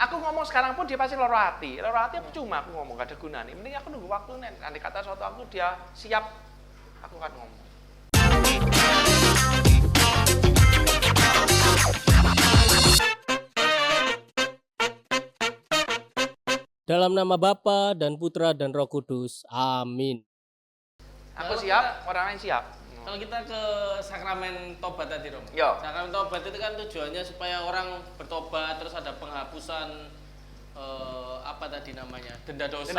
Aku ngomong sekarang pun dia pasti loro hati. Loro hati apa cuma aku ngomong gak ada gunanya. Mending aku nunggu waktu nih. Andai kata suatu aku dia siap, aku akan ngomong. Dalam nama Bapa dan Putra dan Roh Kudus. Amin. Aku siap, orang lain siap. Kalau kita ke sakramen tobat tadi, Rom. Yo. Sakramen tobat itu kan tujuannya supaya orang bertobat, terus ada penghapusan apa tadi namanya? Denda dosa.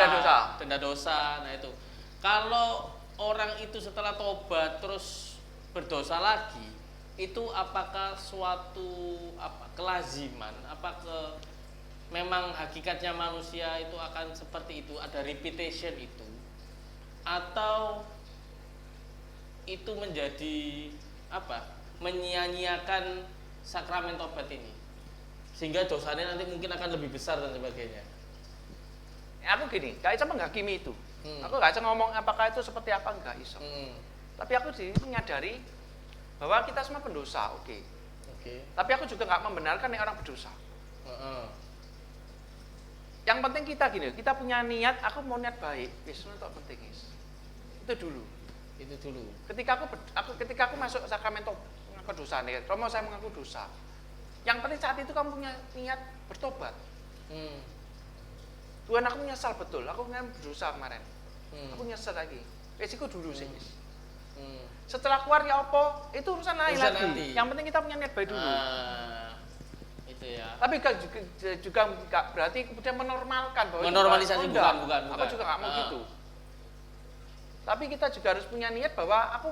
Denda dosa. Nah, itu. Kalau orang itu setelah tobat terus berdosa lagi, itu apakah suatu kelaziman? Memang hakikatnya manusia itu akan seperti itu, ada repetition itu? Atau itu menjadi menyia-nyiakan sakramen tobat ini sehingga dosanya nanti mungkin akan lebih besar dan sebagainya? Aku gini, gak bisa menghakimi itu. Aku gak bisa ngomong apakah itu seperti apa, enggak iso. Tapi aku menyadari bahwa kita semua pendosa, oke. Tapi aku juga gak membenarkan yang orang berdosa. Yang penting kita gini, kita punya niat, aku mau niat baik, itu penting. Itu dulu. Ketika aku masuk sakramen mengaku dosa nih, Romo saya mengaku dosa. Yang penting saat itu kamu punya niat bertobat. Tuhan, aku menyesal betul, aku kan berdosa kemarin. Aku nyesal lagi. Resiko dulu sih. Setelah keluar ya apa? Itu urusan lain lagi. Nanti. Yang penting kita punya niat baik dulu. Itu ya. Tapi juga nggak berarti kemudian menormalkan bahwa menormalisasi bukan. Aku juga nggak mau gitu. Tapi kita juga harus punya niat bahwa aku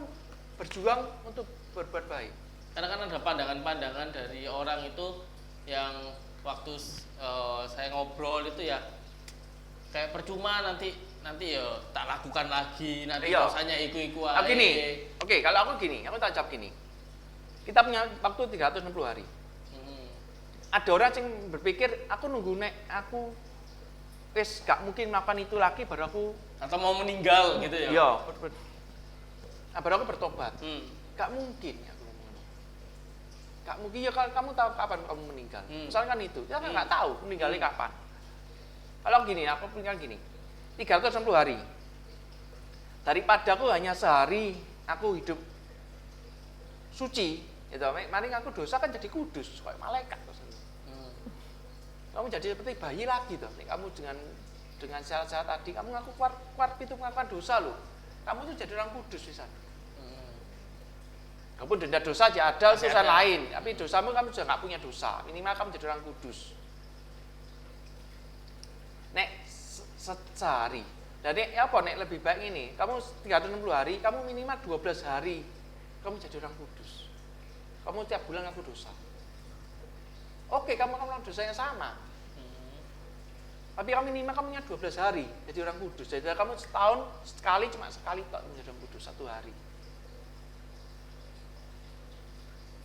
berjuang untuk berbuat baik. Karena kan ada pandangan-pandangan dari orang itu yang waktu saya ngobrol itu ya kayak percuma nanti ya tak lakukan lagi, nanti dosanya iku-iku aja. Oke, kalau aku tak jawab gini. Kita punya waktu 360 hari. Ada orang yang berpikir aku nunggu aku wis gak mungkin melakukan itu lagi baru aku atau mau meninggal gitu ya. Iya, baru aku bertobat. Gak mungkin ya. Gak mungkin ya, kalau kamu tahu kapan kamu meninggal. Misalkan itu, kita nggak tahu meninggalnya kapan. Kalau aku punya 360 hari. Daripada aku hanya sehari aku hidup suci, itu mending aku dosa kan jadi kudus kayak malaikat. Kamu jadi seperti bayi lagi toh. Kamu dengan syarat-syarat tadi, kamu ngaku keluar pintu melakukan dosa loh. Kamu tuh jadi orang kudus di sana. Kamu denda dosa aja ada urusan lain, tapi dosamu kamu juga nggak punya dosa. Minimal kamu jadi orang kudus. Nek sehari. Jadi lebih baik ini. Kamu 360 hari, kamu minimal 12 hari kamu jadi orang kudus. Kamu tiap bulan ngaku dosa. Oke, kamu melakukan dosa yang sama. Tapi kamu minimal kamu punya 12 hari jadi orang kudus. Jadi kamu setahun cuma sekali tak menjadi orang kudus, 1 hari.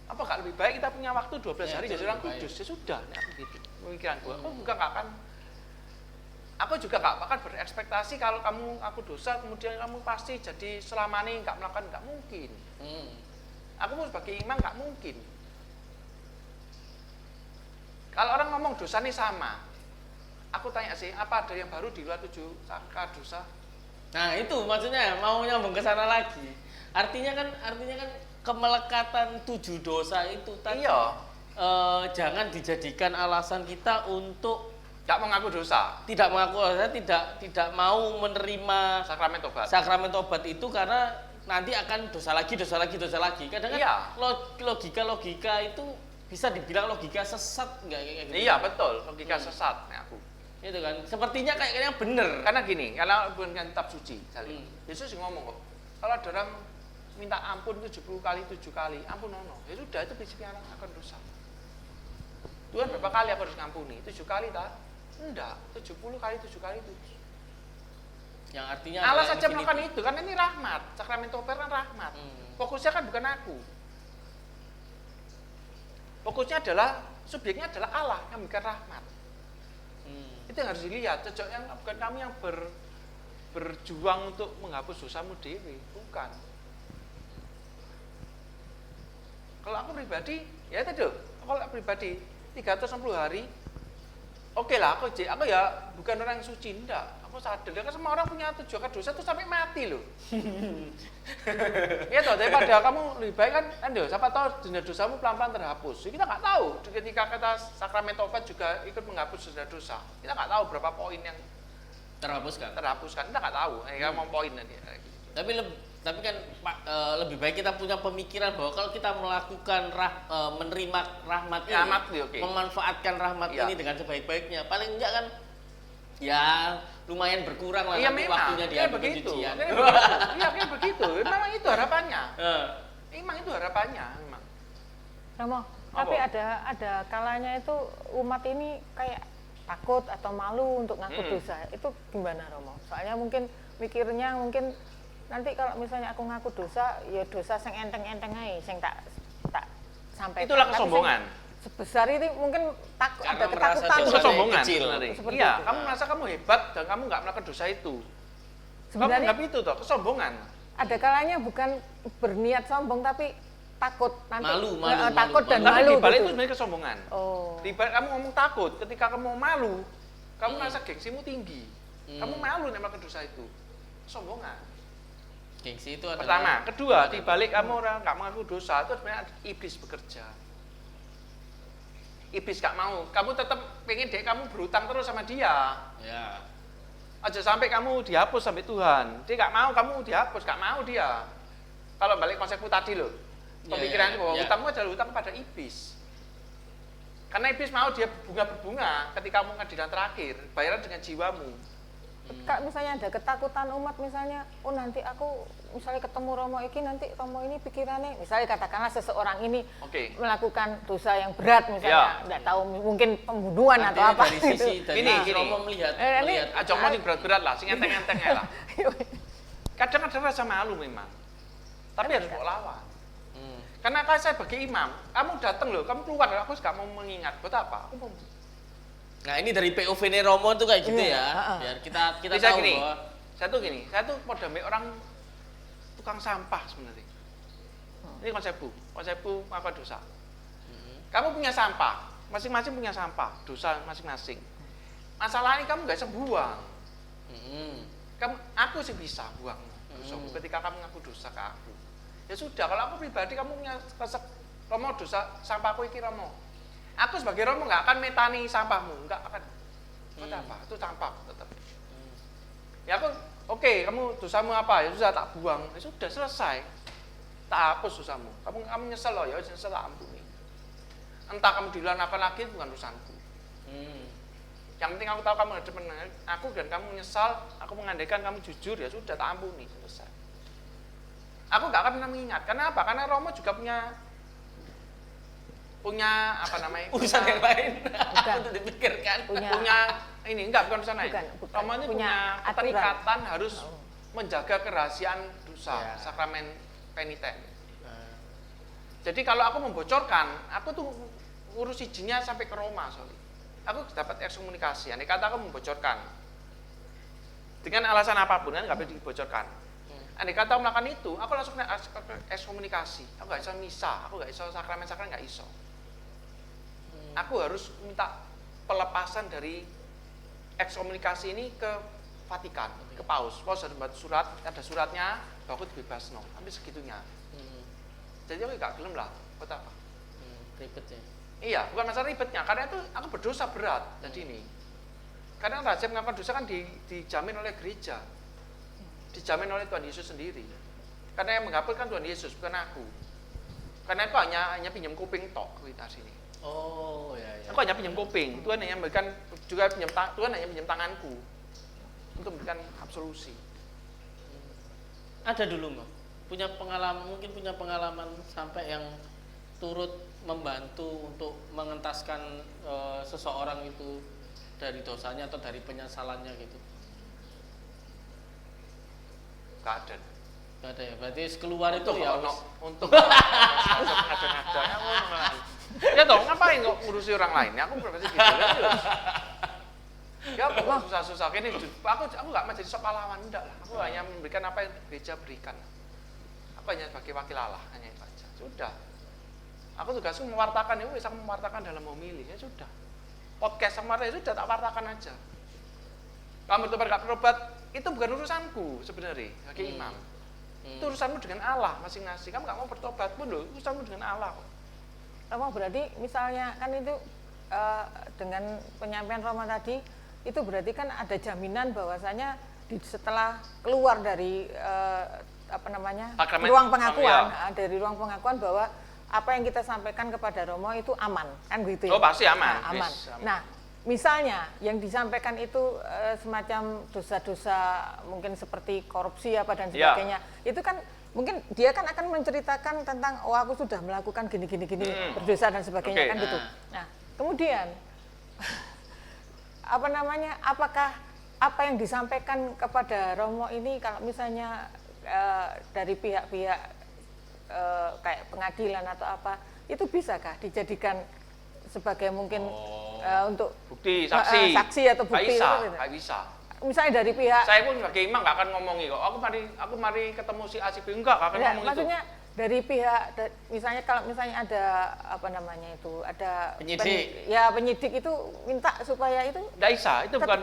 Apakah lebih baik kita punya waktu 12 hari jadi orang kudus? Ya sudah, aku gitu. Pemikiranku. Aku juga gak akan berekspektasi kalau aku dosa kemudian kamu pasti jadi selamanya nggak melakukan, nggak mungkin. Aku sebagai imam nggak mungkin. Kalau orang ngomong dosa ini sama, aku tanya sih, apa ada yang baru di luar 7 sangka dosa? Nah itu maksudnya mau nyambung ke sana lagi. Artinya kan kemelekatan 7 dosa itu tadi. Iya. Jangan dijadikan alasan kita untuk tidak mengaku dosa. Tidak mau menerima sakramen tobat itu karena nanti akan dosa lagi. Kadang kan logika itu bisa dibilang logika sesat nggak kayak gitu? Iya betul, logika sesat aku. Itu kan, sepertinya kayaknya bener. Karena gini, karena bukan kitab suci, Yesus ngomong kok, kalau ada orang minta ampun 70 kali 7 kali, ampun ya sudah itu prinsipnya akan dosa. Tuhan berapa kali aku harus ngampuni? 7 kali tak? Enggak, 70 kali 7 kali 7. Yang artinya Allah saja melakukan itu, karena ini rahmat. Sakramen tobat kan rahmat. Fokusnya kan bukan aku. Fokusnya subjeknya adalah Allah yang memberikan rahmat. Itu yang harus dilihat. Bukan kamu yang berjuang untuk menghapus dosamu dewi, bukan. Kalau aku pribadi, ya itu kalau pribadi 360 hari, oke lah, aku ya bukan orang suci, enggak. Aku sadar, kan semua orang punya tujuan dosa tuh sampai mati loh. Iya toh, daripada kamu lebih baik kan, siapa tahu denda dosamu pelan-pelan terhapus. Kita nggak tahu, ketika kita sakramen tobat juga ikut menghapus denda dosa. Kita nggak tahu berapa poin yang terhapuskan. Kita nggak tahu, ya mau poin nanti. Tapi kan Pak, lebih baik kita punya pemikiran bahwa kalau kita melakukan menerima rahmat ini, okay. Memanfaatkan rahmat ini dengan sebaik-baiknya, paling enggak kan ya lumayan berkurang lah nanti waktunya dia pencucian. Iya kayak begitu. Memang itu harapannya. Memang itu harapannya. Memang. Romo, tapi ada kalanya itu umat ini kayak takut atau malu untuk ngaku dosa. Itu gimana Romo? Soalnya mungkin mikirnya nanti kalau misalnya aku ngaku dosa, ya dosa yang enteng-enteng aja, yang tak sampai. Itulah kesombongan. Sebesar itu mungkin ada ketakutan, kesombongan. Iya, itu. kamu merasa kamu hebat dan kamu nggak melakukan dosa itu. Sebenarnya kamu itu toh kesombongan. Ada kalanya bukan berniat sombong tapi takut nanti takut dan malu. Di balik itu sebenarnya kesombongan. Di balik kamu ngomong takut, ketika kamu malu, kamu merasa gengsimu tinggi. Kamu malu nih melakukan dosa itu. Kesombongan. Gengsi itu adalah pertama, kedua, di balik kamu orang nggak mengaku dosa itu sebenarnya iblis bekerja. Iblis gak mau, kamu tetap pengen kamu berutang terus sama dia. Ya. Aja sampai kamu dihapus sampai Tuhan. Dia gak mau kamu dihapus, gak mau dia. Kalau balik konsepku tadi loh, pemikiran bahwa utangmu adalah utang pada iblis. Karena iblis mau dia berbunga ketika kamu pengadilan terakhir, bayaran dengan jiwamu. Kak, misalnya ada ketakutan umat misalnya, nanti aku misalnya ketemu Romo ini, nanti Romo ini pikirannya, misalnya katakanlah seseorang ini melakukan dosa yang berat misalnya, nggak tahu mungkin pembunuhan nanti atau apa gitu. Gini. Romo melihat aja mau berat-berat lah, sing enteng-enteng lah. Kadang ada rasa malu memang, tapi harus bawa lawan. Karena kalau saya sebagai imam, kamu datang loh, kamu keluar, aku nggak mau mengingat, buat apa? Aku mau. Nah ini dari POV Romo tuh kayak gitu ya, biar kita tahu gini, bahwa saya tuh mau damai orang tukang sampah sebenarnya. Ini konsepku apa dosa. Kamu punya sampah, masing-masing punya sampah, dosa masing-masing. Masalah ini kamu nggak bisa buang. Aku sih bisa buang dosaku ketika kamu ngaku dosa ke aku. Ya sudah, kalau aku pribadi kamu punya Romo dosa sampahku iki Romo. Aku sebagai Romo nggak akan metani sampahmu, nggak akan. Buat apa? Itu sampah tetap. Ya aku, oke, kamu dosamu apa? Ya sudah tak buang. Ya sudah selesai. Tak hapus dosamu. Kamu nyesel loh, ya nyesel tak ampuni. Entah kamu dilanakan lagi bukan urusanku. Yang penting aku tahu kamu ada depan aku dan kamu nyesal, aku mengandaikan kamu jujur, ya sudah tak ampuni, selesai. Aku nggak akan pernah mengingat. Karena apa? Karena Romo juga punya apa namanya urusan yang lain untuk dipikirkan bukan urusan lain. Romo ini punya keterikatan harus menjaga kerahasiaan dosa, sakramen peniten. Jadi kalau aku membocorkan, aku tuh urus izinnya sampai ke Roma soalnya. Aku dapat ekskomunikasi. Andai kata aku membocorkan dengan alasan apapun kan nggak boleh dibocorkan. Andai kata aku melakukan itu, aku langsung ekskomunikasi. Aku nggak bisa misa, aku nggak bisa sakramen nggak iso. Aku harus minta pelepasan dari ekskomunikasi ini ke Vatikan, ke Paus. Paus ada suratnya bahwa aku dibebas sampai segitunya. Jadi aku gak gelem lah, buat apa? Ribet ya? Iya, bukan masalah ribetnya, karena itu aku berdosa berat. Jadi ini, karena raja melakukan dosa kan dijamin oleh gereja, dijamin oleh Tuhan Yesus sendiri. Karena yang menghapus kan Tuhan Yesus, bukan aku. Karena aku hanya pinjam kuping tok kita sini. Oh ya. Aku hanya pinjam kuping. Tuhan hanya memberikan juga Tuhan hanya pinjam tanganku untuk memberikan absolusi. Ada dulu Mbak, mungkin punya pengalaman sampai yang turut membantu untuk mengentaskan seseorang itu dari dosanya atau dari penyesalannya gitu. Gak ada. Gak ada ya. Berarti keluar itu ya untuk ngada-ngada. Ya toh, ngapain kok ngurusi orang lain? Aku berarti gitu. Ya aku susah-susah ini. Aku nggak mau jadi sok pahlawan, enggak lah. Aku hanya memberikan apa yang gereja berikan. Aku hanya sebagai wakil Allah, hanya itu aja. Sudah. Aku tugasku mewartakan, bisa mewartakan dalam homili, ya sudah. podcast kemarin itu sudah tak wartakan aja. Kamu bertobat nggak bertobat, itu bukan urusanku sebenarnya sebagai imam. Itu urusanmu dengan Allah masing-masing. Kamu nggak mau bertobat pun loh, urusanmu dengan Allah. Romo berarti misalnya kan itu dengan penyampaian Romo tadi, itu berarti kan ada jaminan bahwasanya setelah keluar dari ruang pengakuan, dari ruang pengakuan bahwa apa yang kita sampaikan kepada Romo itu aman, kan gitu ya? Oh pasti aman. Aman. Yes, aman. Nah, misalnya yang disampaikan itu semacam dosa-dosa mungkin seperti korupsi apa dan sebagainya, itu kan mungkin dia kan akan menceritakan tentang aku sudah melakukan gini berdosa dan sebagainya, kan gitu. Nah, kemudian apakah apa yang disampaikan kepada Romo ini kalau misalnya dari pihak-pihak kayak pengadilan atau apa, itu bisakah dijadikan sebagai mungkin untuk bukti saksi atau bukti? Nggak bisa. Misalnya dari pihak saya pun sebagai imam nggak akan ngomongi kok. Aku mari ketemu si A si B, enggak akan ngomong maksudnya itu. Dari pihak misalnya kalau misalnya ada ada penyidik itu minta supaya itu nggak bisa, itu bukan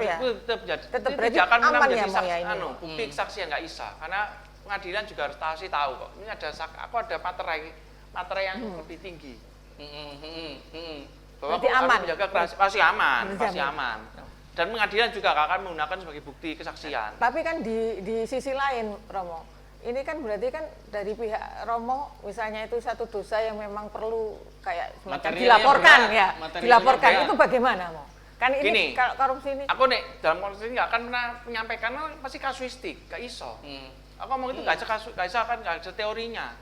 tetap berarti akan aman ya menjadi ini. bukti saksi yang nggak bisa, karena pengadilan juga harus tahu kok. Ini aku ada materai yang lebih tinggi. Bahwa berarti aman. Menjaga pasti aman. Dan pengadilan juga akan menggunakan sebagai bukti kesaksian. Tapi kan di sisi lain, Romo, ini kan berarti kan dari pihak Romo, misalnya itu satu dosa yang memang perlu kayak dilaporkan dilaporkan itu bagaimana, Mo? Kan ini gini, kalau korupsi ini. Aku dalam korupsi ini nggak akan pernah menyampaikan, pasti kasuistik, nggak iso. Aku ngomong itu nggak ada teorinya.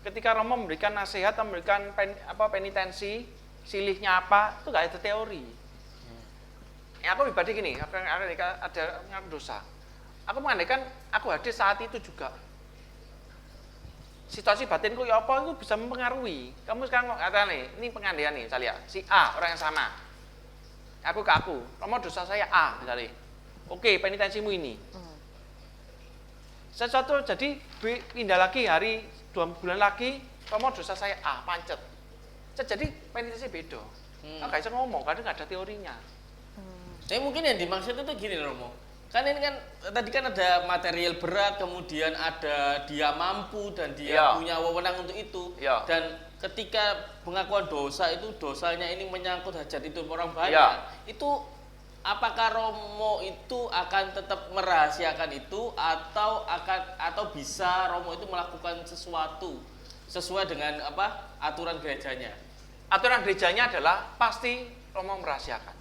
Ketika Romo memberikan nasihat atau memberikan penitensi, silihnya apa, itu nggak ada teori. Aku pribadi gini, ada ngaku dosa. Aku mengandaikan aku hadir saat itu juga. Situasi batinku ya apa itu bisa mempengaruhi. Kamu sekarang kata nih, ini pengandaian nih, saya lihat si A orang yang sama. Aku ke aku, kamu dosa saya A misalnya. Oke, penitensimu ini. Sesuatu jadi pindah lagi hari 2 bulan lagi, kamu dosa saya A pancet. Jadi penitensi beda. Nggak bisa ngomong karena nggak ada teorinya. Tapi mungkin yang dimaksud itu gini Romo, kan ini kan tadi kan ada material berat, kemudian ada dia mampu dan dia punya wewenang untuk itu, dan ketika pengakuan dosa itu dosanya ini menyangkut hajat itu orang banyak, itu apakah Romo itu akan tetap merahasiakan itu atau bisa Romo itu melakukan sesuatu sesuai dengan aturan gerejanya? Aturan gerejanya adalah pasti Romo merahasiakan.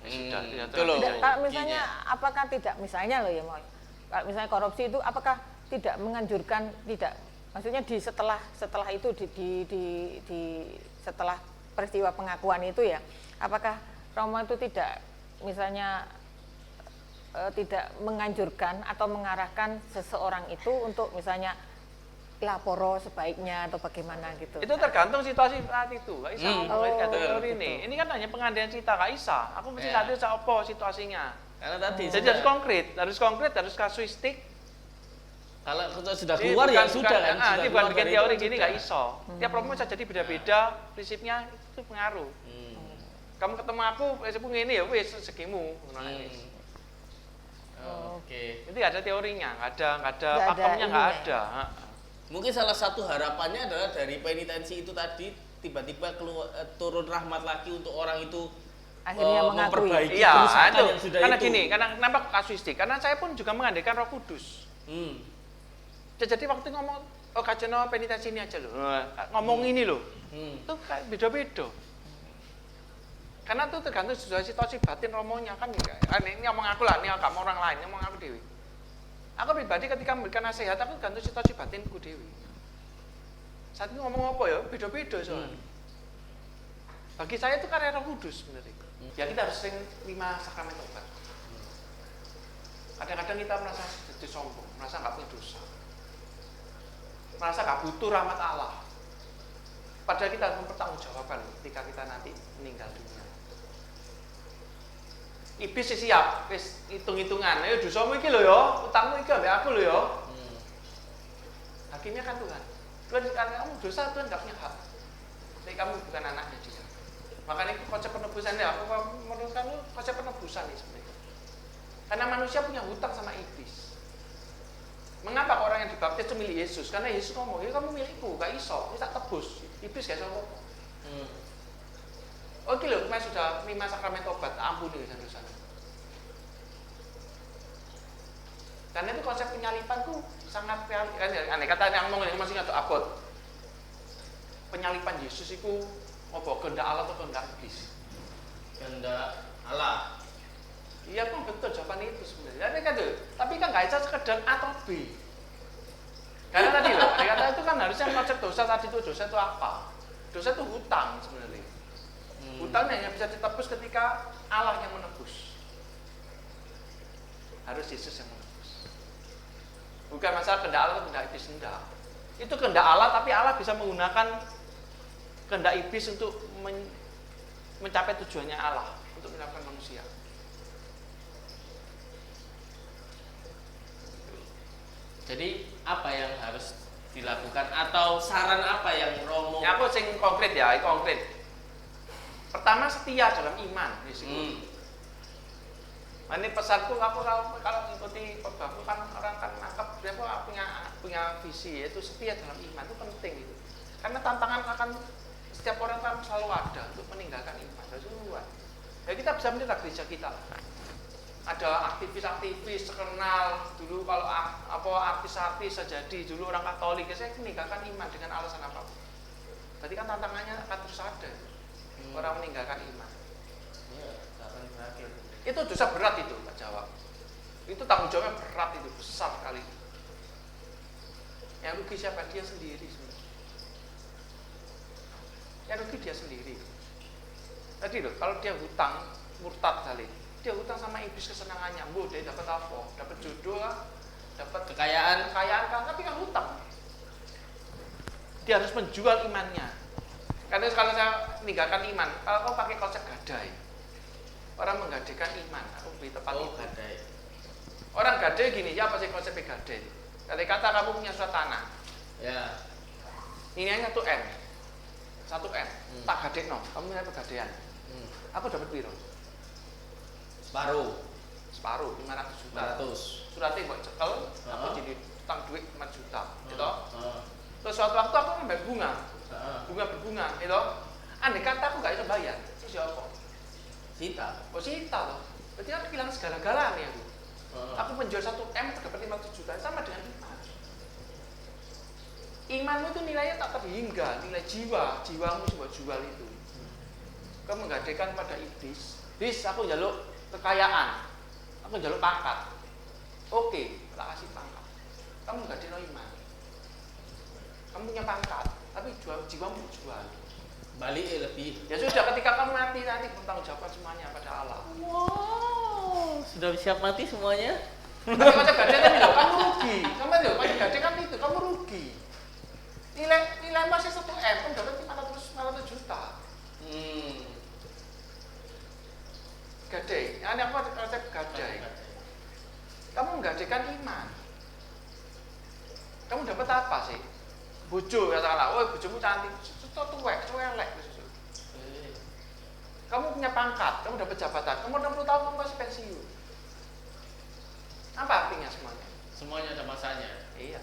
Kalau misalnya apakah tidak misalnya loh ya, kalau misalnya korupsi itu apakah tidak menganjurkan, tidak maksudnya setelah itu setelah peristiwa pengakuan itu ya, apakah Romo itu tidak misalnya tidak menganjurkan atau mengarahkan seseorang itu untuk misalnya laporo sebaiknya atau bagaimana gitu? Itu tergantung situasi saat itu, Kak Isa. Teori ini. Ini kan hanya pengandaian cita, Kak Isa. Aku mesti hadir apa situasinya. Karena tadi jadi harus konkret, harus kasuistik. Kalau sudah keluar ya sudah kan. Ini bukan bikin teori gini nggak iso. Tiap Romo bisa jadi beda-beda, prinsipnya itu pengaruh. Kamu ketemu aku, prinsipku ini ya wis segimu. Oke. Itu nggak ada teorinya, nggak ada pakemnya, nggak ada. Mungkin salah satu harapannya adalah dari penitensi itu tadi tiba-tiba turun rahmat lagi untuk orang itu akhirnya memperbaiki kerusakan yang sudah karena itu. Gini, karena kenapa kasuistik? Karena saya pun juga mengandaikan Roh Kudus. Jadi waktu ngomong kajeno penitensi ini aja loh, ngomong ini loh, itu kayak beda-beda. Karena itu tergantung situasi batin Romonya kan. Ini ngomong aku lah, ini nggak mau orang lain, ngomong aku dewi. Aku pribadi ketika memberikan nasihat, aku gantung situasi batinku dewi. Saat ini ngomong apa ya, beda-beda soalnya. Bagi saya itu karya Roh Kudus sebenarnya. Ya kita harus sering terima sakramen tobat. Kadang-kadang kita merasa jadi sombong, merasa nggak punya dosa, merasa nggak butuh rahmat Allah. Padahal kita harus mempertanggungjawabkan ketika kita nanti meninggal dunia. Iblis siap, wis hitung-hitungan. Ayo dosamu iki lho ya, utangmu iki ambek aku lho ya. Hakimnya kan Tuhan. Tuhan karena kamu dosa, Tuhan enggak punya hak. Tapi kamu bukan anaknya dia. Makanya konsep penebusan ya, aku menurut kamu konsep penebusan nih sebenarnya. Karena manusia punya hutang sama iblis. Mengapa orang yang dibaptis itu milik Yesus? Karena Yesus ngomong, ya kamu milikku, gak iso, ini tak tebus. Iblis gak iso ngomong. Oke loh, kemarin sudah lima sakramen tobat, ampuni dosa-dosa. Karena itu konsep penyalipanku sangat real. Kan aneh kata yang ngomong ini masih nggak abot. Penyalipan Yesus itu apa kehendak Allah atau kehendak iblis? Kehendak Allah. Iya kok betul jawaban itu sebenarnya. Jadi kan tuh, tapi kan nggak bisa sekedar A atau B. Karena tadi loh, kata itu kan harusnya konsep dosa tadi itu dosa itu apa? Dosa itu hutang sebenarnya. Hutang hanya bisa ditebus ketika Allah yang menebus. Harus Yesus yang menebus. Bukan masalah kehendak Allah atau kehendak iblis, enggak. Itu kehendak Allah, tapi Allah bisa menggunakan kehendak iblis untuk mencapai tujuannya Allah, untuk menyelamatkan manusia. Jadi apa yang harus dilakukan atau saran apa yang Romo? Ya, aku sing konkret ya, konkret. Pertama setia dalam iman, ini pesanku aku kalau mengikuti khotbahku kan orang kan nangkep dia punya visi yaitu setia dalam iman itu penting gitu. Karena tantangan akan setiap orang kan selalu ada untuk meninggalkan iman. Dari luar. Ya kita bisa melihat gereja kita. Ada aktivis-aktivis terkenal dulu kalau artis-artis sejadi dulu orang Katolik saya meninggalkan iman dengan alasan apa? Berarti kan tantangannya akan terus ada. Orang meninggalkan iman. Iya, akan berakhir. Itu dosa berat itu Pak Jawa. Itu tanggung jawabnya berat itu, besar sekali. Yang rugi siapa? Dia sendiri sebenarnya. Yang rugi dia sendiri. Tadi loh, kalau dia hutang, murtad kali. Dia hutang sama iblis kesenangannya. Bu, dia dapat apa? Dapat jodoh, dapat kekayaan kan, tapi kan hutang. Dia harus menjual imannya. Karena kalau saya meninggalkan iman, kalau kau pakai konsep gadai, orang menggadaikan iman, aku lebih tepat itu. Gadai. Orang gadai gini, ya apa sih konsepnya gadai? Kata kamu punya suatu tanah, Ya. nilainya 1 M, 1 M, tak gadai no, kamu punya pegadaian. Aku dapat piro? Separuh. Separuh, 500 juta. 500. Suratnya buat cekel, aku jadi utang duit 4 juta, gitu. Heeh. Terus suatu waktu aku ngambil bunga, berbunga, gitu. Andai kata aku gak bisa bayar, terus siapa? Sita. Oh Sita loh, berarti aku kehilangan segala-galanya aku. Aku menjual 1 M, aku dapat 500 juta, sama dengan iman. Imanmu itu nilainya tak terhingga, nilai jiwamu sebuah jual itu. Kau menggadaikan pada iblis, aku jaluk kekayaan, aku jaluk pangkat. Oke, tak kasih pangkat. Kamu menggadaikan iman. Kamu punya pangkat, tapi jiwamu jual. Balik lebih. Ya sudah, ketika kamu mati nanti bertanggung jawab semuanya pada Allah. Wow, sudah siap mati semuanya? Tapi konsep gadai tadi loh, kamu rugi. Konsep gadai kan itu, kamu rugi. Nilai masih 1 M, kamu dapat 500 juta. Gadai, ini apa konsep gadai? Kamu menggadaikan iman. Kamu dapat apa sih? Bojo katakanlah, oh bojomu cantik, tuwek, elek. Kamu punya pangkat, kamu dapat jabatan, kamu 60 tahun kamu pasti pensiun. Apa artinya semuanya? Semuanya ada masanya. Iya.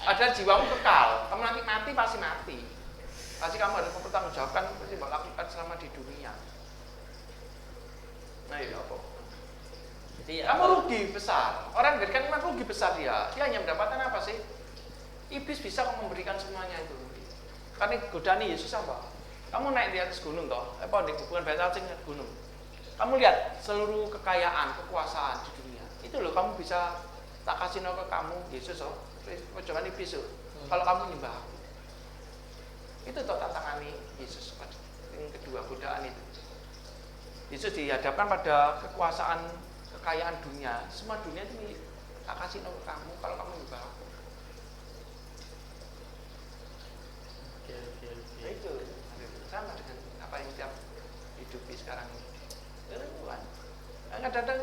Padahal jiwamu kekal, kamu nanti mati pasti mati. Pasti kamu harus mempertanggungjawabkan pasti lakukan selama di dunia. Nah iya apa? Kamu rugi besar. Orang berikan iman rugi besar dia. Dia hanya mendapatkan apa sih? Iblis bisa memberikan semuanya itu. Karena godaan Yesus apa? Kamu naik di atas gunung toh? Bukan bahasa asing gunung. Kamu lihat seluruh kekayaan, kekuasaan di dunia. Itu loh kamu bisa tak kasih ke kamu Yesus oh. Jangan iblis oh. Kalau kamu nyembah aku. Itu toh tantangan Yesus pada yang kedua godaan itu. Yesus dihadapkan pada kekuasaan kekayaan dunia, semua dunia itu milik tak kasih ke kamu kalau kamu nyembah aku. Nah, itu sama dengan apa yang setiap hidupi sekarang ini. Kadang-kadang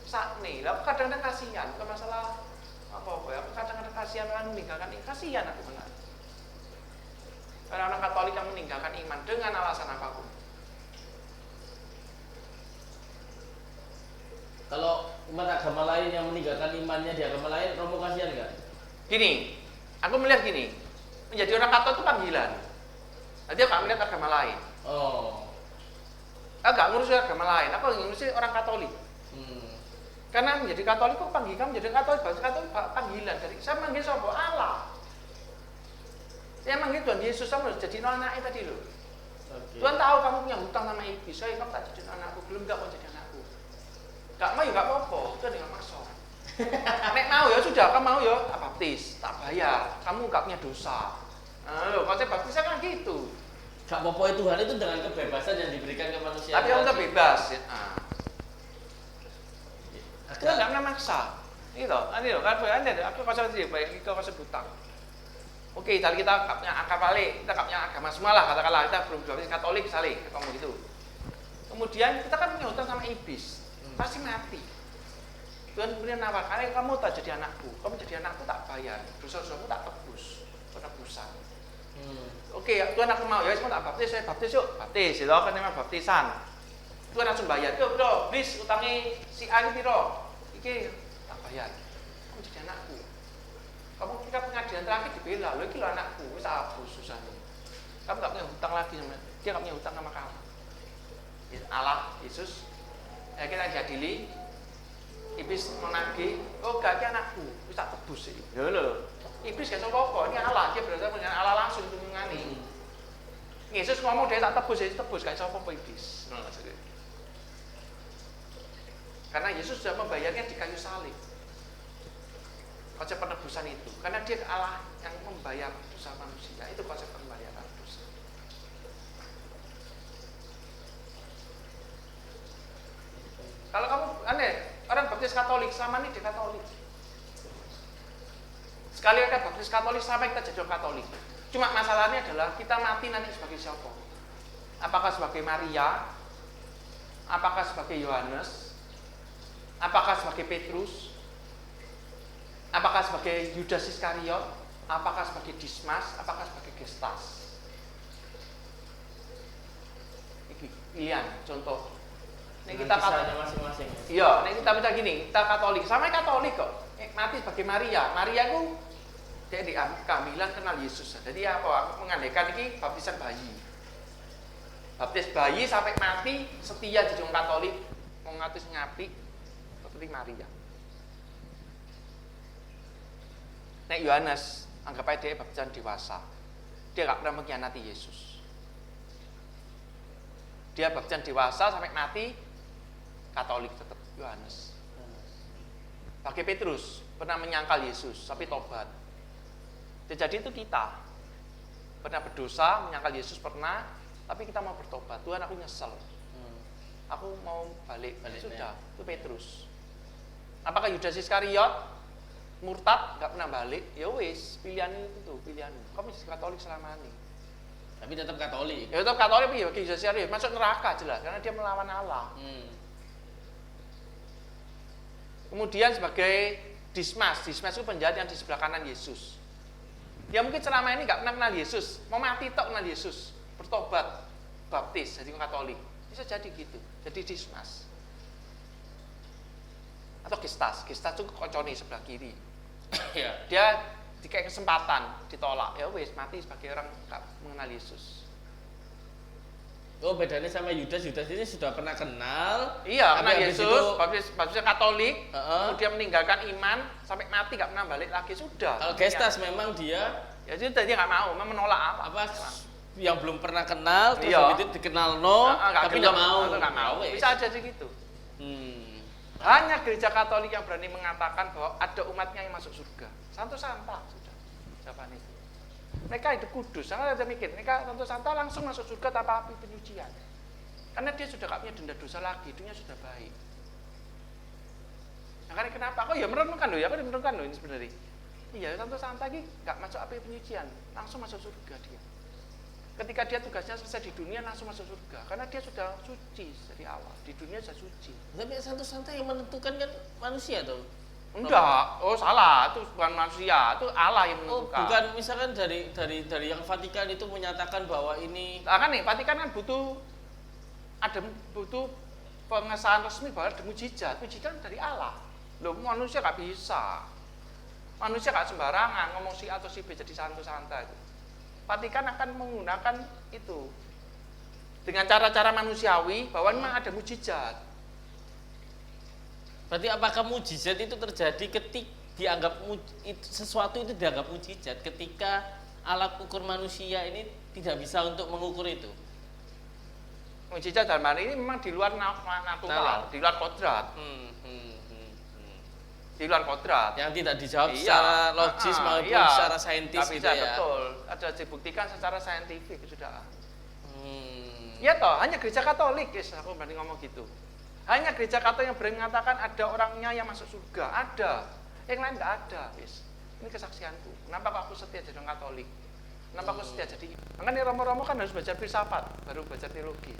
sakni, kadang-kadang kasihan, bukan masalah apa-apa ya. Kadang-kadang kasihan orang meninggalkan ini, kasihan aku benar. Karena orang Katolik yang meninggalkan iman dengan alasan apapun. Kalau umat agama lain yang meninggalkan imannya di agama lain, Romo kasihan nggak? Gini, aku melihat gini, menjadi orang Katolik itu panggilan. Nanti aku gak melihat agama lain. Oh. Aku gak ngurusin agama lain, aku ngurusin orang Katolik. Karena menjadi Katolik kok panggilan menjadi Katolik, bahasa Katolik panggilan. Dari saya manggil siapa? Allah. Saya manggil Tuhan Yesus, sama jadi anaknya tadi loh. Okay. Tuhan tahu kamu punya hutang sama iblis, saya kamu tak jadi anakku, belum gak mau jadi anakku. Gak mau ya gak apa-apa, Tuhan gak maksa. Nek mau ya sudah, kamu mau ya tak baptis, tak bayar, kamu gak punya dosa. Nah, loh, konsep baptisnya kan gitu. Gak apa-apa Tuhan itu dengan kebebasan yang diberikan ke manusia. Tapi kamu tak bebas ya. Tuhan gak pernah maksa. Ini loh, aku konsep tadi, baik itu konsep hutang. Oke, tadi kita gak punya akar balik, kita gak punya agama semua lah, katakanlah kita belum baptis Katolik saling, kamu gitu. Kemudian kita kan punya hutang sama iblis, pasti mati. Tuhan kemudian nawarkan, kamu tak jadi anakku, kamu jadi anakku tak bayar, dosa-dosamu tak tebus, penebusan. Oke, Tuhan aku mau, ya semua tak baptis, saya baptis yuk, baptis, itu kan namanya baptisan. Tuhan langsung bayar, yuk bro, please utangi si A ini bro, iki tak bayar, kamu jadi anakku. Kamu kira pengadilan terakhir dibela, lo iki lo anakku, wis hapus susahnya. Kamu gak punya hutang lagi sama dia, gak punya hutang sama kamu. Allah, Yesus, ya kita diadili, iblis menagih, oh gak ki anakku, wis tak tebus sih. Lho. Iblis gak apa-apa, ini Allah, dia berasal dengan Allah langsung itu mengani. Yesus ngomong dia tak tebus, ya tebus, gak apa-apa iblis. Karena Yesus sudah membayarnya di kayu salib. Konsep penebusan itu, karena dia Allah yang membayar dosa manusia, itu konsep pembayaran dosa. Kalau kamu orang baptis Katolik sama nih di Katolik. Sekali ada baptis Katolik sampai kita jadi orang Katolik. Cuma masalahnya adalah kita mati nanti sebagai siapa? Apakah sebagai Maria? Apakah sebagai Yohanes? Apakah sebagai Petrus? Apakah sebagai Yudas Iskariot? Apakah sebagai Dismas? Apakah sebagai Gestas? Ini pilihan, contoh. Ini kita masing-masing. Iya, ini kita baca gini, kita Katolik, sama Katolik kok. Mati sebagai Maria. Maria itu dia di kehamilan kenal Yesus. Jadi apa? Aku mengandaikan ini baptisan bayi. Baptis bayi sampai mati setia jadi orang Katolik, mau ngatus ngapi seperti Maria. Nek Yohanes, anggap aja dia baptisan dewasa. Dia gak pernah mengkhianati Yesus. Dia baptisan dewasa sampai mati Katolik tetap Yohanes. Pakai Petrus pernah menyangkal Yesus tapi tobat. Jadi itu kita pernah berdosa menyangkal Yesus pernah, tapi kita mau bertobat. Tuhan aku nyesel. Aku mau balik. Sudah, itu Petrus. Apakah Yudas Iskariot murtad nggak pernah balik? Ya wis, pilihan itu tuh pilihan. Kamu masih Katolik selama ini. Tapi tetap Katolik. Ya tetap Katolik, ya Yudas Iskariot masuk neraka jelas karena dia melawan Allah. Kemudian sebagai Dismas itu penjahat yang di sebelah kanan Yesus. Dia mungkin selama ini nggak pernah kenal Yesus, mau mati tok kenal Yesus, bertobat, baptis, jadi Katolik. Bisa jadi gitu, jadi Dismas. Atau Gestas itu koconi sebelah kiri. Dia dikasih kesempatan, ditolak, ya wis mati sebagai orang nggak mengenal Yesus. Oh, bedanya sama Yudas ini sudah pernah kenal. Iya, karena Yesus, itu, baptisnya Katolik, kemudian meninggalkan iman sampai mati nggak pernah balik lagi sudah. Kalau Gestas memang dia, ya dia nggak mau, menolak Allah. Apa yang belum pernah kenal, terus habis itu dikenal tapi nggak mau. Bisa aja gitu. Hanya gereja Katolik yang berani mengatakan bahwa ada umatnya yang masuk surga. Santo Santa sudah jawaban itu. Mereka hidup kudus, jangan ada mikir. Mereka Santo Santa langsung masuk surga tanpa api penyucian. Karena dia sudah gak punya denda dosa lagi, hidupnya sudah baik. Nah, karena kenapa? Aku ya merenungkan loh, aku merenungkan loh ini sebenarnya. Iya, Santo Santa ini gak masuk api penyucian, langsung masuk surga dia. Ketika dia tugasnya selesai di dunia langsung masuk surga, karena dia sudah suci dari awal, di dunia sudah suci. Tapi Santo Santa yang menentukan kan manusia tuh. Enggak, oh salah, itu bukan manusia, itu Allah yang Oh, menentukan. bukan misalkan dari yang Vatikan itu menyatakan bahwa ini Nah, kan nih, Vatikan kan butuh pengesahan resmi bahwa ada mujizat dari Allah. Loh, manusia nggak bisa. Manusia nggak sembarangan ngomong si A atau si B jadi santo-santa itu. Vatikan akan menggunakan itu dengan cara-cara manusiawi bahwa memang ada mujizat. berarti apakah mujizat itu terjadi ketika sesuatu itu dianggap mujizat ketika alat ukur manusia ini tidak bisa untuk mengukur itu? Mujizat dalam hal ini memang di luar natural, di luar kodrat. Di luar kodrat. Yang tidak dijawab Iya. secara logis maupun Iya. secara saintis Nggak gitu bisa, ya. betul. Ada dibuktikan secara saintifik sudah. Hmm. Ya toh, hanya gereja Katolik, guys, aku berani ngomong gitu. Hanya gereja Katolik yang berani mengatakan ada orangnya yang masuk surga, ada. Yang lain nggak ada, guys. Ini kesaksianku. Kenapa kok aku setia jadi orang Katolik? Kenapa aku setia jadi? Makanya Romo-Romo kan harus belajar filsafat, baru belajar teologi.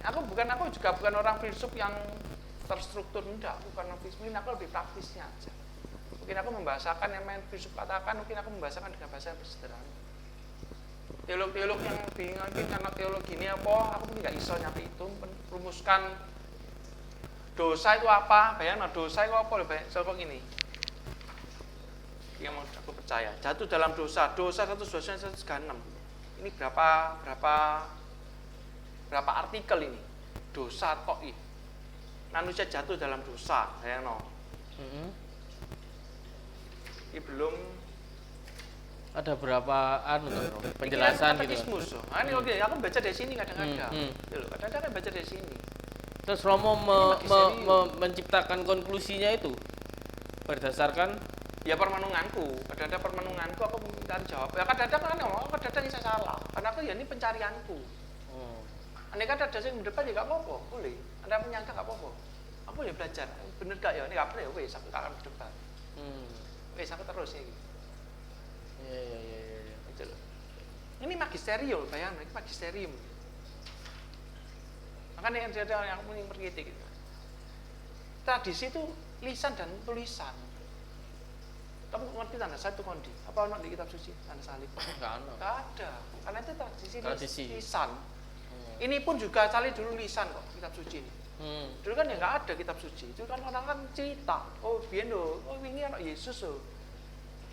Aku juga bukan orang filsuf yang terstruktur, enggak, bukan orang filsuf, mungkin aku lebih praktisnya aja. Mungkin aku membahasakan yang main filsuf katakan, mungkin aku membahasakan dengan bahasa yang sederhana. Teolog-teolog yang bingung karena teologi ini apa, aku mungkin nggak iso nyampe itu, merumuskan dosa itu apa, bayangin dosa itu apa, lebih kok ini. Yang mau aku percaya, jatuh dalam dosa 126. Ini berapa artikel ini? Dosa tok ini. Manusia jatuh dalam dosa, bayangin no. Ini belum Ada berapa penjelasan gitu. Katekismus. Nah, ini oke, aku baca dari sini kadang-kadang. Kadang-kadang baca dari sini. Terus Romo menciptakan konklusinya itu berdasarkan Ya permenunganku, kadang-kadang permenunganku aku mencari jawab. Ya kadang-kadang kadang-kadang saya salah. Karena aku ya ini pencarianku. Andai kata ada yang berdebat ya nggak apa-apa, boleh. Anda menyangka nggak apa-apa. Aku ya belajar, bener gak ya? Ini nggak boleh, wes aku akan berdebat. Wes aku terus ya. Iya. Gitu loh. Ini magisterium, bayangin, ini magisterium. Makanya yang paling berkritik gitu. Tradisi itu lisan dan tulisan. Kamu ngerti tanda satu kondi? Apa ada di kitab suci tanda salib? Nggak ada. Karena itu tradisi. Lisan. Ini pun juga salib dulu lisan kok kitab suci ini. Dulu kan ya nggak ada kitab suci. Itu kan orang kan cerita. Oh biar ini anak Yesus loh.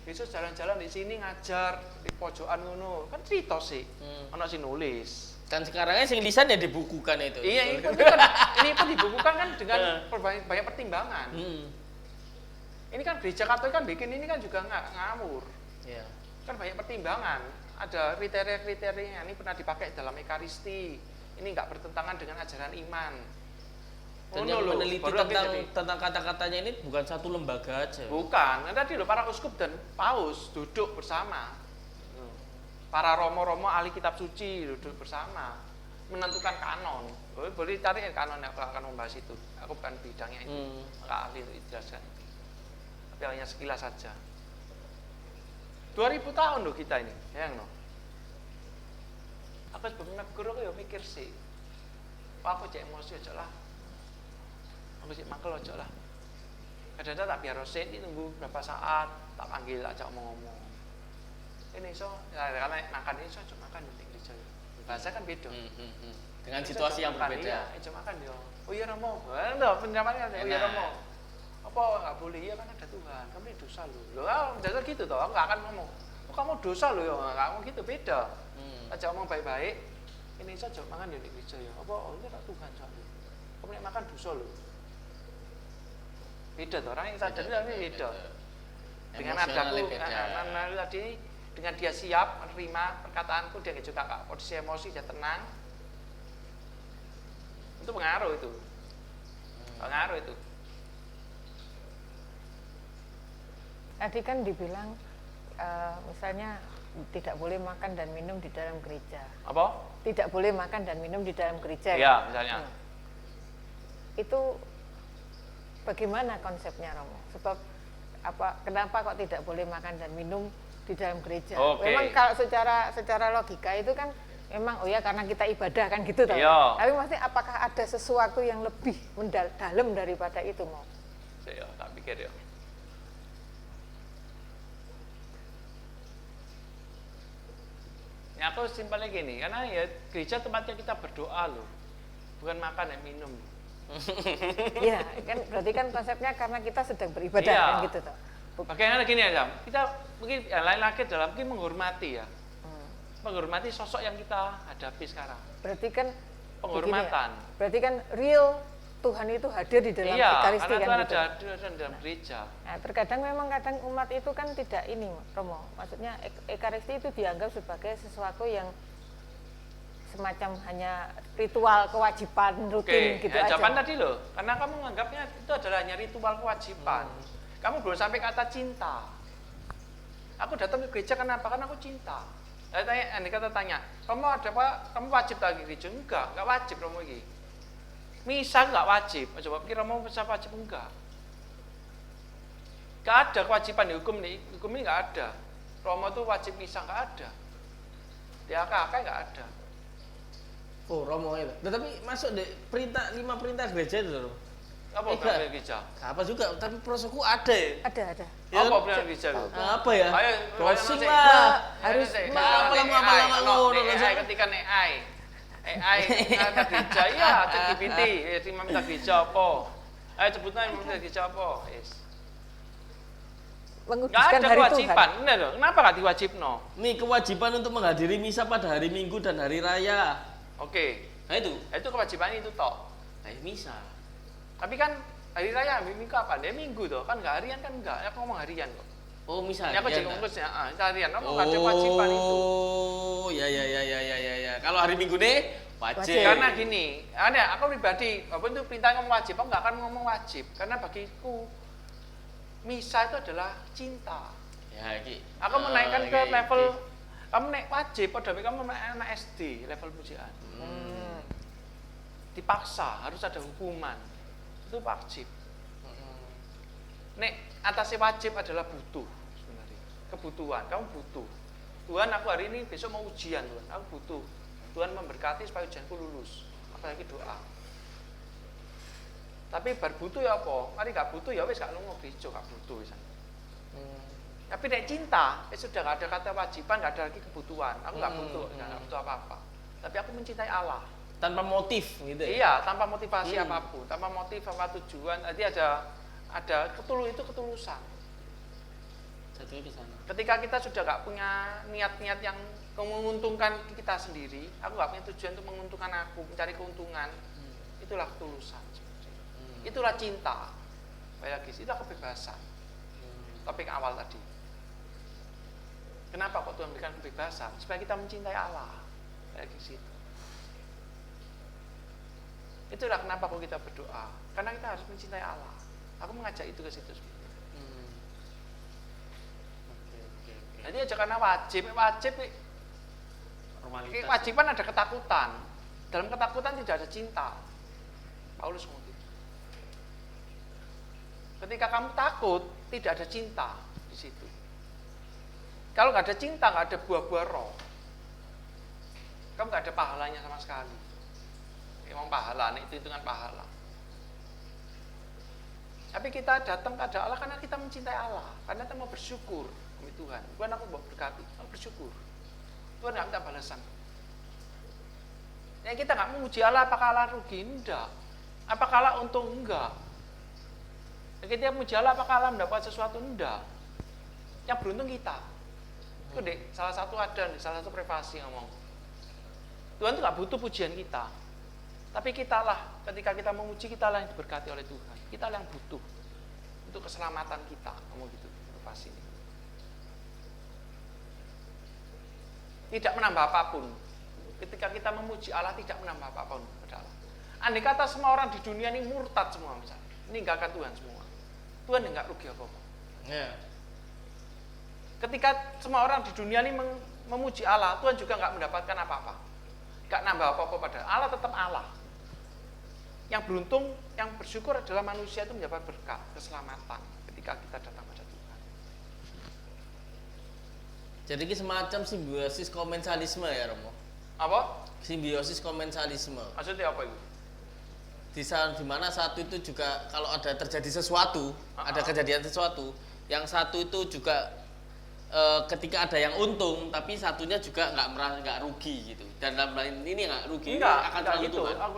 Yesus jalan-jalan di sini ngajar di pojokan ngono. Kan cerita sih. Anak sih nulis. Dan sekarangnya sing lisan ya dibukukan itu. Iya, ini pun dibukukan kan dengan banyak pertimbangan. Ini kan gereja Katolik kan bikin ini kan juga nggak ngawur. Iya. Kan banyak pertimbangan. Ada kriteria-kriteria ini pernah dipakai dalam Ekaristi. Ini nggak bertentangan dengan ajaran iman. Dan yang meneliti tentang kata-katanya ini bukan satu lembaga aja. Bukan. Nah, tadi loh para uskup dan paus duduk bersama. Para romo-romo ahli kitab suci duduk bersama menentukan kanon. Boleh cari kanon, aku akan membahas itu. Aku bukan bidangnya itu. Nggak ahli itu dijelaskan. Tapi hanya sekilas saja. 2000 tahun loh kita ini, ya no. Aku sebelumnya guru aku ya mikir sih. Aku cek emosi aja lah. Aku cek mangkel aja lah. Kadang-kadang tak biar roset tunggu berapa saat, tak panggil aja ngomong. Ini karena makan ini cuma makan di gereja. Bahasa kan beda. Dengan situasi yang berbeda. Iya, cuma makan yo. Oh iya Romo. Enggak, penjelasannya oh iya Romo. Apa nggak boleh? Iya kan ada Tuhan. Kamu ini dosa loh. Dasar gitu toh. Aku nggak akan ngomong. Oh kamu dosa loh ya. Nggak ngomong gitu, beda. Aja ngomong baik-baik. Ini saja makan di gereja ya. Apa? Oh ini ada Tuhan soalnya. Kamu ini makan dosa loh. Beda toh. Orang yang sadar ini beda. Dengan adaku, tadi dengan dia siap menerima perkataanku, dia juga kak posisi emosi, dia tenang. Itu pengaruh itu. Pengaruh itu. Tadi kan dibilang misalnya tidak boleh makan dan minum di dalam gereja. Apa? Tidak boleh makan dan minum di dalam gereja. Iya, misalnya. Itu bagaimana konsepnya Romo? Sebab kenapa kok tidak boleh makan dan minum di dalam gereja? Okay. Memang kalau secara logika itu kan memang karena kita ibadah kan gitu toh. Iya. Tapi maksudnya apakah ada sesuatu yang lebih dalam daripada itu, Mo? Ya, tak pikir ya. Ya aku simpelnya gini, karena ya gereja tempatnya kita berdoa loh, bukan makan dan minum. Iya, kan berarti kan konsepnya karena kita sedang beribadah Iya. kan gitu toh. Bagaimana gini ya, Jam? Kita mungkin yang lain lagi dalam mungkin menghormati ya, menghormati sosok yang kita hadapi sekarang. Berarti kan Penghormatan. begini ya, berarti kan real Tuhan itu hadir di dalam Iya, Ekaristi karena kan Tuhan gitu. ada dalam gereja. Nah, terkadang memang kadang umat itu kan tidak ini, Romo. Maksudnya Ekaristi itu dianggap sebagai sesuatu yang semacam hanya ritual kewajiban rutin Oke, gitu ya, aja. jawaban tadi loh, karena kamu menganggapnya itu adalah hanya ritual kewajiban. Kamu belum sampai kata cinta. Aku datang ke gereja kenapa? Karena aku cinta. Saya tanya, andai kata tanya, kamu ada apa? Kamu wajib lagi gereja? Enggak wajib kamu lagi. Misa enggak wajib. Coba pikir kamu misa wajib enggak? Enggak ada kewajiban di hukum ini enggak ada. Romo itu wajib misa enggak ada. Di AKK enggak ada. Oh, Romo itu. Tetapi masuk di perintah 5 perintah gereja itu loh. Apa perintah gereja? Apa juga, tapi prosoku ada ya. Ada. Ya, Apa perintah gereja itu? Apa ya? Ayo, Closing ayo, lah. harus lama-lama AI ketika AI minta gereja ya ChatGPT minta gereja apa? Ayo sebutnya minta gereja apa? Yes. Nggak Menguduskan ada hari kewajiban, Tuhan. bener loh. Kenapa nggak diwajibno? Nih kewajiban untuk menghadiri misa pada hari Minggu dan hari Raya. Oke, Nah itu. itu kewajiban itu toh. Misa. Tapi kan hari raya minggu apa? Dia minggu toh, kan nggak harian kan nggak. Aku ngomong harian kok. Oh misa. Ini aku harian, cek tak? ongkosnya, itu harian. Kamu nggak ada kewajiban itu. Oh, ya. Kalau hari Minggu deh wajib. Wajib. Karena gini, ada aku pribadi, walaupun itu perintah ngomong wajib, aku nggak akan ngomong wajib. Karena bagiku misa itu adalah cinta. Ya, iki. Aku menaikkan ke iki. level, kamu naik wajib, pada kamu naik anak SD, level pujaan. Dipaksa, harus ada hukuman. Itu wajib. Nek atasnya wajib adalah butuh sebenarnya. Kebutuhan, kamu butuh. Tuhan aku hari ini besok mau ujian Tuhan, aku butuh. Tuhan memberkati supaya ujianku lulus. Apalagi doa. Tapi bar butuh ya apa? Mari gak butuh ya wis gak lunga gereja, gak butuh wis. Tapi nek cinta, sudah gak ada kata wajiban, gak ada lagi kebutuhan. Aku gak butuh, gak butuh apa-apa. Tapi aku mencintai Allah. Tanpa motif gitu ya. Iya, tanpa motivasi apapun, tanpa motif apa tujuan. Nanti ada itu ketulusan. Jatuhnya ke sana. Ketika kita sudah gak punya niat-niat yang menguntungkan kita sendiri, aku gak punya tujuan untuk menguntungkan aku, mencari keuntungan, itulah ketulusan. Itulah cinta. Kayak gitu, itulah kebebasan. Topik awal tadi. Kenapa kok Tuhan berikan kebebasan? Supaya kita mencintai Allah. Kayak gitu. Itulah kenapa kok kita berdoa. Karena kita harus mencintai Allah. Aku mengajak itu ke situ. Oke. Jadi aja karena wajib Formalitas. kewajiban ada ketakutan. Dalam ketakutan tidak ada cinta. Paulus ngomong gitu. Ketika kamu takut, tidak ada cinta di situ. Kalau nggak ada cinta, nggak ada buah-buah roh. Kamu nggak ada pahalanya sama sekali. Emang pahala, itu hitungan pahala. Tapi kita datang kepada Allah karena kita mencintai Allah, karena kita mau bersyukur demi Tuhan. Tuhan aku mau berkati, aku bersyukur. Tuhan nggak minta balasan. Yang kita nggak memuji Allah, apakah Allah rugi? Enggak. Apakah Allah untung? Enggak. Yang kita memuji Allah, apakah Allah mendapat sesuatu? Enggak. Yang beruntung kita. Itu deh, salah satu privasi ngomong. Tuhan itu nggak butuh pujian kita. Tapi kitalah, ketika kita memuji, kitalah yang diberkati oleh Tuhan. Kitalah yang butuh untuk keselamatan kita, ngomong gitu, privasi ini. Tidak menambah apapun. Ketika kita memuji Allah, tidak menambah apapun kepada Allah. Andai kata semua orang di dunia ini murtad semua misalnya, meninggalkan Tuhan semua, Tuhan enggak rugi apa-apa. Ya. Ketika semua orang di dunia ini memuji Allah, Tuhan juga enggak mendapatkan apa-apa. Enggak nambah apa-apa pada Allah, tetap Allah. Yang beruntung, yang bersyukur adalah manusia itu mendapat berkat, keselamatan ketika kita datang pada Tuhan. Jadi ini semacam simbiosis komensalisme ya Romo. Apa? Simbiosis komensalisme. Maksudnya apa itu? di mana satu itu juga kalau ada terjadi sesuatu, ada kejadian sesuatu, yang satu itu juga ketika ada yang untung, tapi satunya juga nggak rugi gitu. Dan dalam hal ini nggak rugi, akan selalu gitu. Tuhan. Aku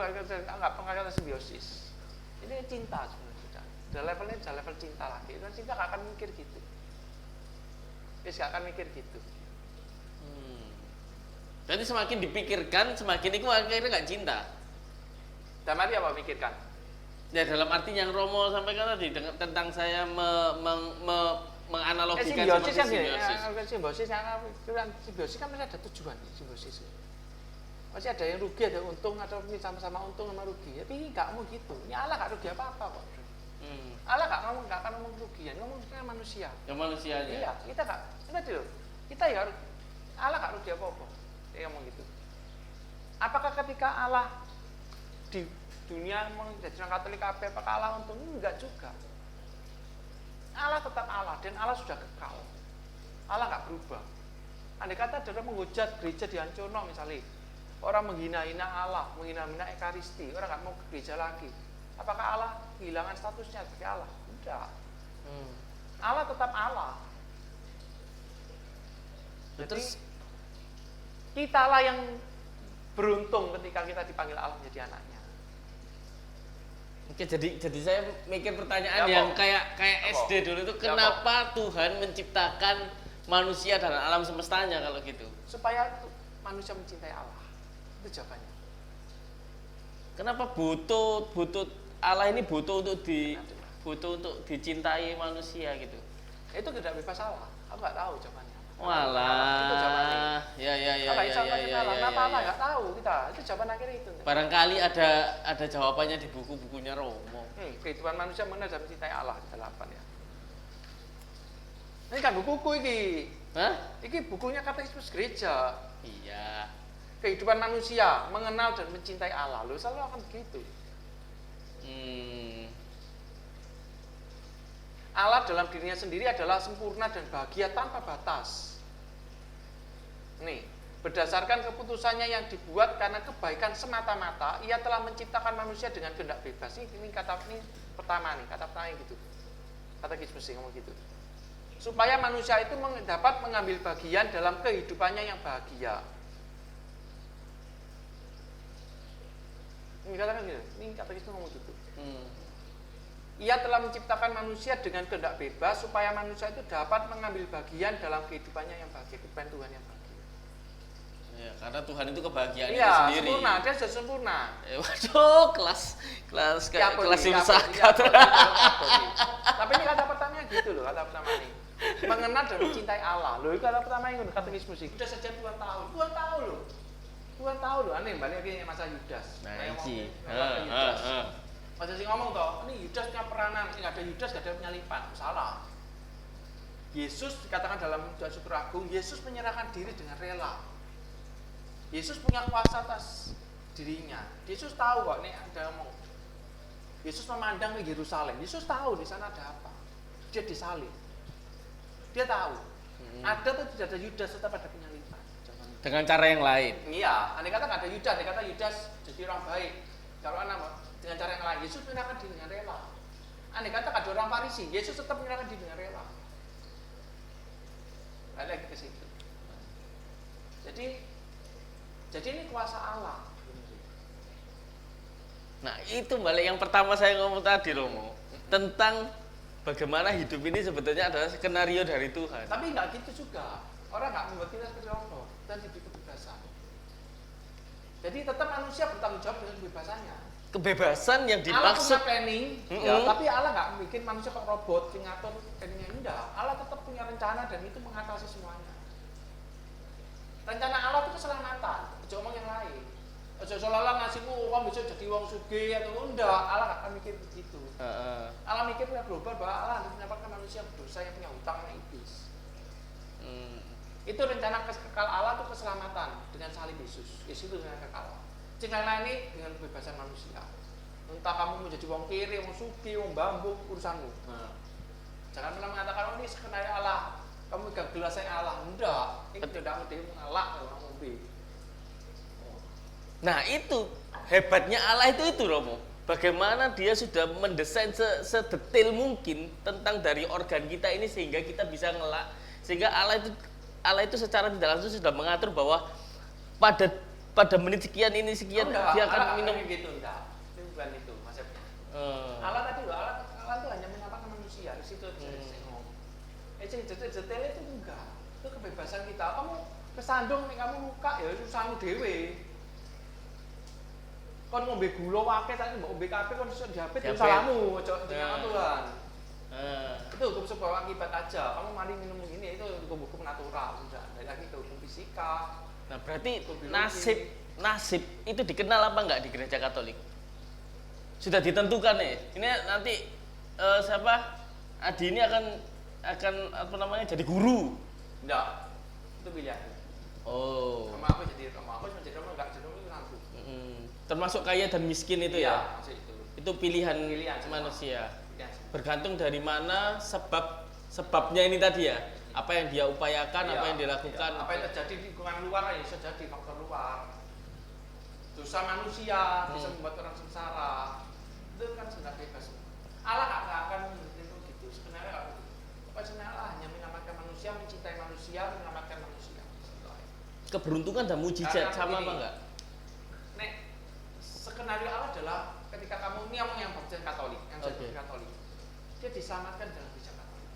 nggak pengkaitan simbiosis. Ini cinta sebenarnya. Dan levelnya sudah level cinta lagi. Kan cinta nggak akan mikir gitu. Nggak akan mikir gitu. Jadi semakin dipikirkan, semakin itu akhirnya nggak cinta. Dan mari apa pikirkan? Ya dalam arti yang Romo sampaikan tadi tentang saya menganalogikan simbiosis kan simbiosis. Simbiosis kan masih ada tujuan simbiosis. Masih ada yang rugi, ada untung, atau sama-sama untung sama rugi. Tapi nggak mau gitu. Ini Allah nggak rugi apa-apa kok. Allah nggak akan ngomong kerugian, ngomongnya manusia. Yang manusianya. Iya, kita dulu. Kita ya Allah nggak rugi apa-apa. Dia ngomong gitu. Apakah ketika Allah di dunia menjadi orang Katolik apakah Allah untung? Enggak juga. Allah tetap Allah dan Allah sudah kekal. Allah nggak berubah. Andai kata ada orang menghujat gereja di Ancono misalnya, orang menghina-hina Allah, menghina-hina Ekaristi, orang nggak mau ke gereja lagi. Apakah Allah kehilangan statusnya sebagai Allah? Tidak. Allah tetap Allah. Jadi kitalah yang beruntung ketika kita dipanggil Allah menjadi anaknya. Oke, jadi saya mikir pertanyaan Ya, yang kayak SD dulu itu, kenapa Tuhan menciptakan manusia dan alam semestanya kalau gitu? Supaya manusia mencintai Allah. Itu jawabannya. Kenapa butuh Allah ini butuh untuk dicintai manusia gitu? Itu tidak bebas Allah. Aku nggak tahu jawabannya. Itu jawabannya. Ya. Kenapa Allah nggak tahu kita? Itu jawaban akhirnya itu. Barangkali ada jawabannya di buku-bukunya Romo. Kehidupan manusia mana dalam mencintai Allah di 8 ya. Ini kan bukuku ini. Hah? Ini bukunya Katekismus Gereja. Iya. Kehidupan manusia mengenal dan mencintai Allah. Loh, selalu akan begitu. Allah dalam dirinya sendiri adalah sempurna dan bahagia tanpa batas. Nih, berdasarkan keputusannya yang dibuat karena kebaikan semata-mata, ia telah menciptakan manusia dengan kehendak bebas. Ini kata pertama gitu. Kata Kismus ngomong gitu. Supaya manusia itu dapat mengambil bagian dalam kehidupannya yang bahagia. Ini katakan gitu. Ini kata Kismus ngomong gitu. Ia telah menciptakan manusia dengan kehendak bebas supaya manusia itu dapat mengambil bagian dalam kehidupannya yang bahagia, kehidupan Tuhan yang bahagia. Ya, karena Tuhan itu kebahagiaan itu Iya, sendiri. sempurna, dia sudah sempurna. Waduh, kelas filsafat. Tapi ini kata pertamanya gitu loh, kata pertama ini. Mengenal dan mencintai Allah. Loh, itu kata pertama yang kata Kismus. Sudah sejak 2 tahun. 2 tahun loh. 2 tahun loh. Aneh balik lagi masa Yudas. Nah, iki. Masa sih ngomong toh, ini Yudas punya peranan, nggak ada Yudas, nggak ada penyalipan, salah. Yesus dikatakan dalam doa syukur agung, Yesus menyerahkan diri dengan rela. Yesus punya kuasa atas dirinya. Yesus tahu kok, ini ada ngomong. Yesus memandang ke Yerusalem, Yesus tahu di sana ada apa. Dia disalib. Dia tahu. Ada atau tidak ada Yudas, tetap ada penyalipan. Dengan cara yang lain. Iya, andai kata nggak ada Yudas, andai kata Yudas jadi orang baik. Kalau anak dengan cara yang lain, Yesus menyerahkan diri dengan rela. Andai kata ada orang Farisi, Yesus tetap menyerahkan diri dengan rela. Balik lagi ke situ. Jadi ini kuasa Allah. Nah, itu balik yang pertama saya ngomong tadi, Romo, tentang bagaimana hidup ini sebetulnya adalah skenario dari Tuhan. Tapi nggak gitu juga. Orang nggak membuat kita seperti Allah dan diberi kebebasan. Jadi tetap manusia bertanggung jawab dengan kebebasannya. Kebebasan yang Allah dimaksud punya planning, ya, tapi Allah nggak bikin manusia kok robot, yang ngatur planningnya. Enggak. Allah tetap punya rencana dan itu mengatasi semuanya. Rencana Allah itu keselamatan, jangan ngomong yang lain. Seolah-olah ngasih uang bisa jadi uang sugih atau enggak, Allah nggak akan mikir begitu. Allah mikir punya global bahwa Allah harus menyelamatkan manusia berdosa yang punya hutang sama iblis. Itu rencana kekal Allah itu keselamatan dengan salib Yesus. Yesus itu rencana kekal. Yang lain ini dengan kebebasan manusia. Entah kamu menjadi wong kiri, wong sugih, wong bambu, urusanmu. Jangan pernah mengatakan ini skenario Allah. Kamu pegang gelas yang Allah. Enggak. Ini tidak mau mengalah kalau ngombe. Nah, itu hebatnya Allah itu Romo. bagaimana dia sudah mendesain sedetail mungkin tentang dari organ kita ini sehingga kita bisa ngelak, sehingga Allah itu secara tidak langsung sudah mengatur bahwa pada menit sekian ini sekian dia akan minum gitu. Enggak, itu bukan itu maksudnya. Allah tadi loh, Allah itu hanya menyatakan manusia di situ. Detail itu enggak, itu kebebasan kita. Kamu kesandung nih, kamu luka ya itu urusanmu dewe. Kon ngombe gula wae tapi mbok ngombe kabeh kon iso diabetes salahmu, ojo nyalakan Tuhan. Itu hukum sebab akibat aja. Kamu mari minum ini itu hukum natural, udah. Dari lagi ke hukum fisika. Nah, berarti nasib itu dikenal apa enggak di gereja Katolik? Sudah ditentukan nih. Ini nanti siapa? Adi ini akan apa namanya jadi guru. Enggak. Itu pilihan. Oh. Sama aku jadi enggak jadi itu nanti. Termasuk kaya dan miskin itu ya? Itu. Itu pilihan manusia. Bergantung dari mana sebabnya ini tadi ya. Apa yang dia upayakan, apa yang dilakukan. Apa yang terjadi di lingkungan luar ya bisa jadi faktor luar. Dosa manusia bisa membuat orang sengsara. Itu kan sudah bebas. Allah nggak akan itu gitu. Sebenarnya nggak begitu. Sebenarnya Allah hanya menyelamatkan manusia, mencintai manusia, menyelamatkan manusia. Keberuntungan dan mujizat sama apa enggak? Nek skenario Allah adalah ketika kamu ini yang percaya Katolik, yang jadi Katolik, dia diselamatkan dalam gereja Katolik.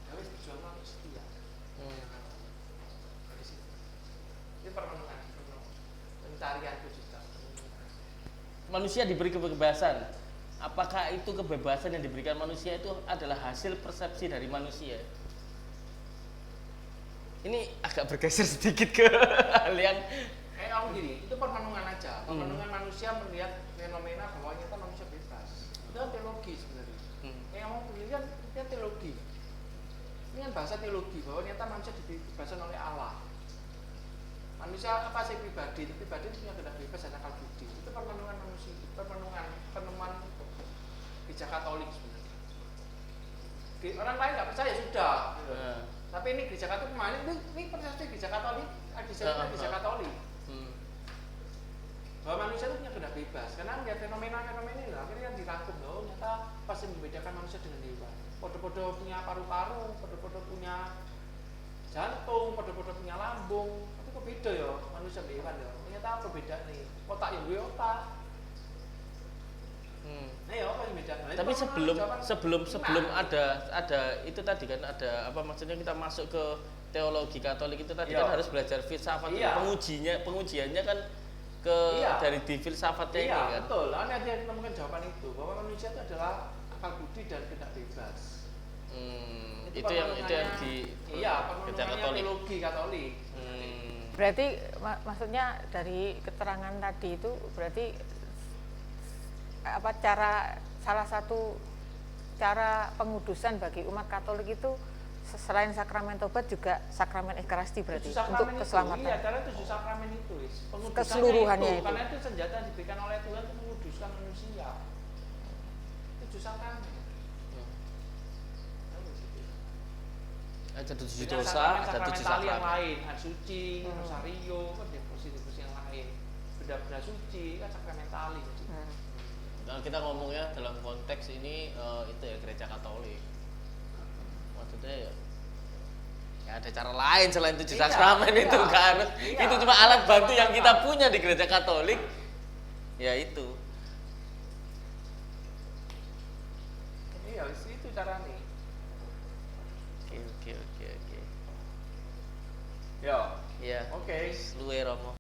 Dawes berjuang untuk setia. Dari situ. Ini permenungan, pencarian itu juga. Manusia diberi kebebasan. Apakah itu kebebasan yang diberikan manusia itu adalah hasil persepsi dari manusia? Ini agak bergeser sedikit ke hal yang kamu gini, itu permenungan aja. Permenungan manusia melihat fenomena bahwa ternyata manusia bebas. Itu kan teologi sebenarnya. Kayak kamu penelitian, itu teologi. Ini kan bahasa teologi bahwa ternyata manusia dibebaskan oleh Allah. Manusia apa sih pribadi? Pribadi itu punya kehendak bebas dan akal budi. Itu permenungan manusia, penemuan gereja Katolik sebenarnya. Orang lain nggak percaya sudah. Tapi ini gereja Katolik kemarin ini persepsi gereja Katolik, gereja Katolik. Bahwa manusia itu punya kehendak bebas. Karena melihat fenomena-fenomena ini akhirnya kan dirangkum loh. Ternyata pasti membedakan manusia dengan hewan. Podo-podo punya paru-paru, podo-podo punya jantung, podo-podo punya lambung. Tapi kok beda ya manusia dan hewan ya. Ternyata apa beda nih? Otak yang gue otak. Nah ya apa yang beda? Tapi sebelum ada itu tadi kan ada apa maksudnya kita masuk ke teologi Katolik itu tadi kan harus belajar filsafat. Pengujiannya kan dari di filsafatnya ini kan. Iya betul. Nah dia menemukan jawaban itu bahwa manusia itu adalah akal budi dan kehendak bebas. Itu yang di gereja Katolik. Teologi Katolik. Berarti maksudnya dari keterangan tadi itu berarti apa salah satu cara pengudusan bagi umat Katolik itu selain sakramen tobat juga sakramen Ekaristi berarti untuk keselamatan. Iya, karena 7 sakramen itu keseluruhannya itu. Karena itu senjata yang diberikan oleh Tuhan untuk menguduskan manusia. 7 sakramen. Ada 7 dosa, ada 7 sakramen yang lain, hal suci, rosario, kan devosi-devosi yang lain. Benda-benda suci kan sakramentali. Nah, kita ngomongnya dalam konteks ini itu ya gereja Katolik. Maksudnya ya ada cara lain selain 7 sakramen itu kan. Itu cuma alat bantu yang kita punya di gereja Katolik. Ya itu. Iya, itu caranya. Oke. Ya. Iya. Oke. Luwe Romo.